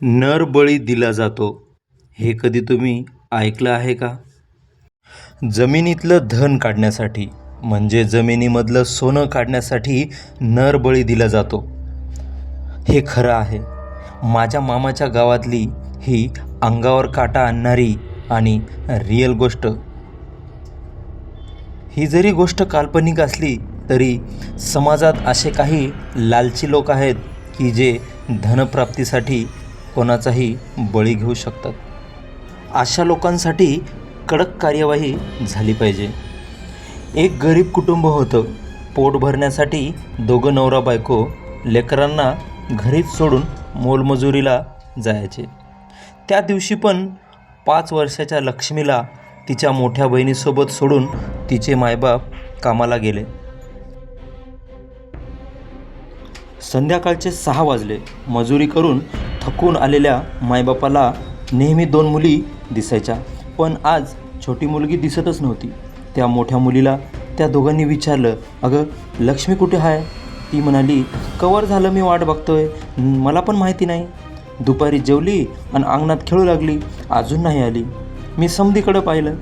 नर बळी दिला जातो हे कधी तुम्ही ऐकलं आहे का? जमिनीतलं धन काढण्यासाठी म्हणजे जमिनीमधलं सोनं काढण्यासाठी नर बळी दिला जातो हे खरं आहे. माझ्या मामाच्या गावातली ही अंगावर काटा आणणारी आणि रिअल गोष्ट. ही जरी गोष्ट काल्पनिक असली तरी समाजात असे काही लालची लोक आहेत की जे धनप्राप्तीसाठी कोणाचाही बळी घेऊ शकतात. अशा लोकांसाठी कडक कार्यवाही झाली पाहिजे. एक गरीब कुटुंब होतं. पोट भरण्यासाठी दोघं नवरा बायको लेकरांना घरीच सोडून मोलमजुरीला जायचे. त्या दिवशी पण 5 वर्षाच्या लक्ष्मीला तिच्या मोठ्या बहिणीसोबत सोडून तिचे मायबाप कामाला गेले. संध्याकाळचे 6 वाजले. मजुरी करून थकून आलेल्या मायबापाला नेहमी 2 मुली दिसायच्या, पण आज छोटी मुलगी दिसतच नव्हती. त्या मोठ्या मुलीला त्या दोघांनी विचारलं, "अगं, लक्ष्मी कुठे आहे?" ती म्हणाली, "कवर झालं मी वाट बघतोय, मला पण माहिती नाही. दुपारी जेवली आणि अंगणात खेळू लागली, अजून नाही आली. मी समधीकडं पाहिलं."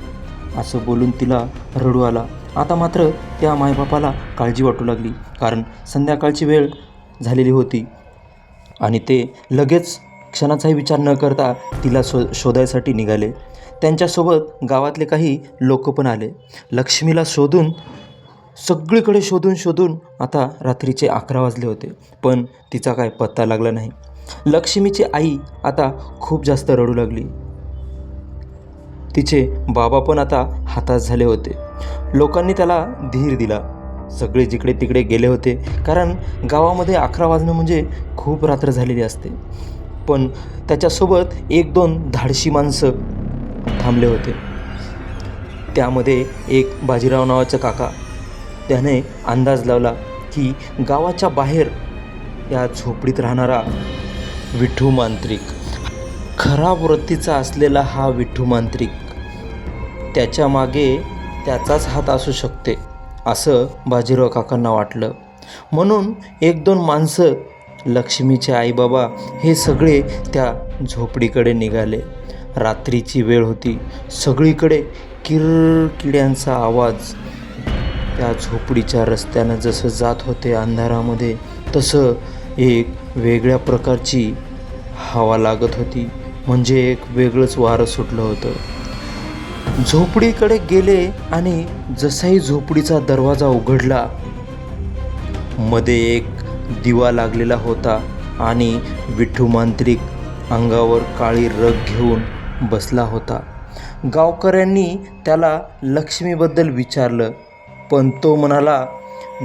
असं बोलून तिला रडू आला. आता मात्र त्या मायबापाला काळजी वाटू लागली, कारण संध्याकाळची वेळ झालेली होती आणि ते लगेच क्षणाचाही विचार न करता तिला शोधायसाठी निघाले. त्यांच्यासोबत गावातले काही लोक पण आले. लक्ष्मीला सगळीकडे शोधून आता रात्रीचे 11 वाजले होते, पण तिचा काय पत्ता लागला नाही. लक्ष्मीची आई आता खूप जास्त रडू लागली. तिचे बाबा पण आता हताश झाले होते. लोकांनी त्याला धीर दिला. सगळे जिकडे तिकडे गेले होते, कारण गावामध्ये 11 वाजणं म्हणजे खूप रात्र झालेली असते. पण त्याच्यासोबत 1-2 धाडशी माणसं थांबले होते. त्यामध्ये एक बाजीराव नावाचा काका. त्याने अंदाज लावला की गावाच्या बाहेर या झोपडीत राहणारा विठू मांत्रिक, खराब वृत्तीचा असलेला हा विठू मांत्रिक, त्याच्या मागे त्याचाच हात असू शकते असं बाजीराव काकांना वाटलं. म्हणून 1-2 माणसं, लक्ष्मीचे आईबाबा हे सगळे त्या झोपडीकडे निघाले. रात्रीची वेळ होती. सगळीकडे किरकिड्यांचा आवाज. त्या झोपडीच्या रस्त्यानं जसं जात होते अंधारामध्ये, तसं एक वेगळ्या प्रकारची हवा लागत होती. म्हणजे एक वेगळंच वारं सुटलं होतं. झोपडीकडे गेले आणि जसाही झोपडीचा दरवाजा उघडला, मध्ये एक दिवा लागलेला होता आणि विठू मांत्रिक अंगावर काळी रग घेऊन बसला होता. गावकऱ्यांनी त्याला लक्ष्मीबद्दल विचारलं, पण तो म्हणाला,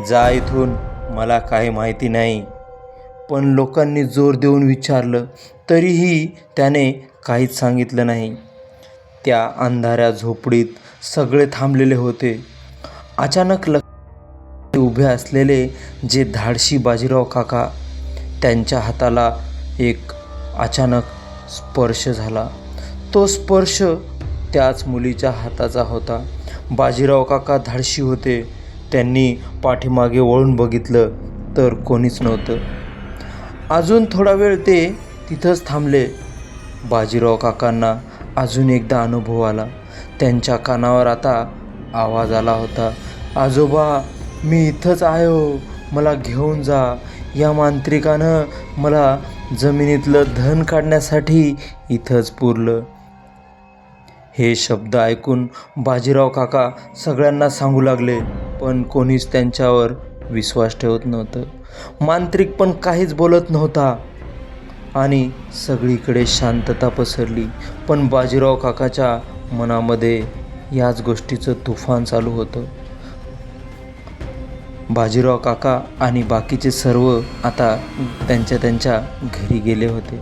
"जा इथून, मला काही माहिती नाही." पण लोकांनी जोर देऊन विचारलं तरीही त्याने काहीच सांगितलं नाही. त्या अंधाऱ्या झोपडीत सगळे थांबलेले होते. अचानक उभे असलेले जे धाडशी बाजीराव काका, त्यांच्या हाताला एक अचानक स्पर्श झाला. तो स्पर्श त्याच मुलीच्या हाताचा होता. बाजीराव काका धाडशी होते. त्यांनी पाठीमागे वळून बघितलं तर कोणीच नव्हतं. अजून थोडा वेळ ते तिथंच थांबले. बाजीराव काकांना अजून एकदा अनुभव आला. त्यांच्या कानावर आता आवाज आला होता, "आजोबा, मी इथंच आहे हो, मला घेऊन जा. या मांत्रिकानं मला जमिनीतलं धन काढण्यासाठी इथंच पुरलं." हे शब्द ऐकून बाजीराव काका सगळ्यांना सांगू लागले, पण कोणीच त्यांच्यावर विश्वास ठेवत नव्हतं. मांत्रिक पण काहीच बोलत नव्हता आणि सगळीकडे शांतता पसरली. पण बाजीराव काकाच्या मनामध्ये याच गोष्टीचं तुफान चालू होतं. बाजीराव काका आणि बाकीचे सर्व आता त्यांच्या घरी गेले होते.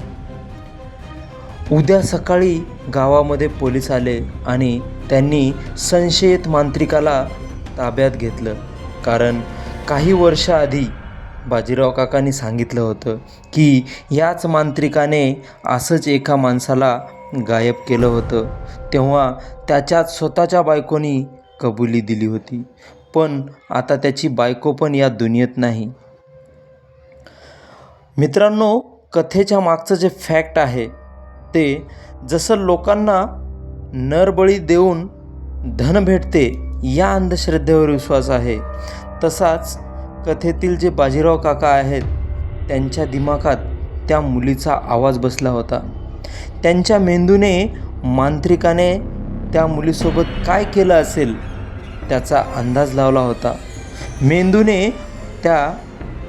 उद्या सकाळी गावामध्ये पोलीस आले आणि त्यांनी संशयित मांत्रिकाला ताब्यात घेतलं, कारण काही वर्षाआधी बाजीराव काकांनी सांगितलं होतं की याच मांत्रिकाने असंच एका माणसाला गायब केलं होतं. तेव्हा त्याच्याच स्वतःच्या बायकोनी कबुली दिली होती, पण आता त्याची बायको पण या दुनियेत नाही. मित्रांनो, कथेच्या मागचं जे फॅक्ट आहे ते जसं लोकांना नरबळी देऊन धन भेटते या अंधश्रद्धेवर विश्वास आहे, तसाच कथेतील जे बाजीराव काका आहेत त्यांच्या दिमागात त्या मुलीचा आवाज बसला होता. त्यांच्या मेंदूने मांत्रिकाने त्या मुलीसोबत काय केलं असेल त्याचा अंदाज लावला होता. मेंदूने त्या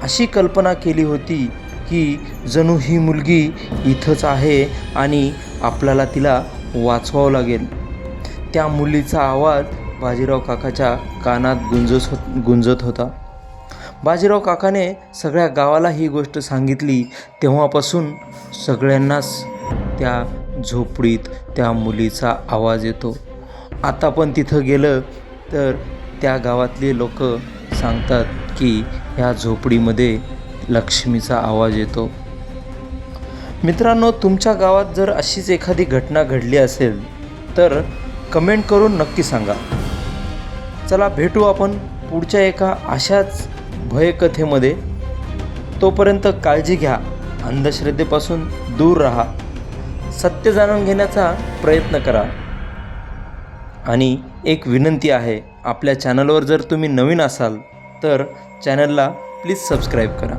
अशी कल्पना केली होती की जणू ही मुलगी इथंच आहे आणि आपल्याला तिला वाचवावं लागेल. त्या मुलीचा आवाज बाजीराव काकाच्या कानात गुंजत होता. बाजीराव काकाने सगळ्या गावाला ही गोष्ट सांगितली. तेव्हापासून सगळ्यांनाच त्या झोपडीत त्या मुलीचा आवाज येतो. आता पण तिथं गेलं तर त्या गावातले लोक सांगतात की ह्या झोपडीमध्ये लक्ष्मीचा आवाज येतो. मित्रांनो, तुमच्या गावात जर अशीच एखादी घटना घडली असेल तर कमेंट करून नक्की सांगा. चला भेटू आपण पुढच्या एका अशाच भयकथेमध्ये. तोपर्यंत काळजी घ्या, अंधश्रद्धेपासून दूर राहा, सत्य जाणून घेण्याचा प्रयत्न करा. आणि एक विनंती आहे, आपल्या चॅनलवर जर तुम्ही नवीन असाल तर चॅनलला प्लीज सबस्क्राईब करा.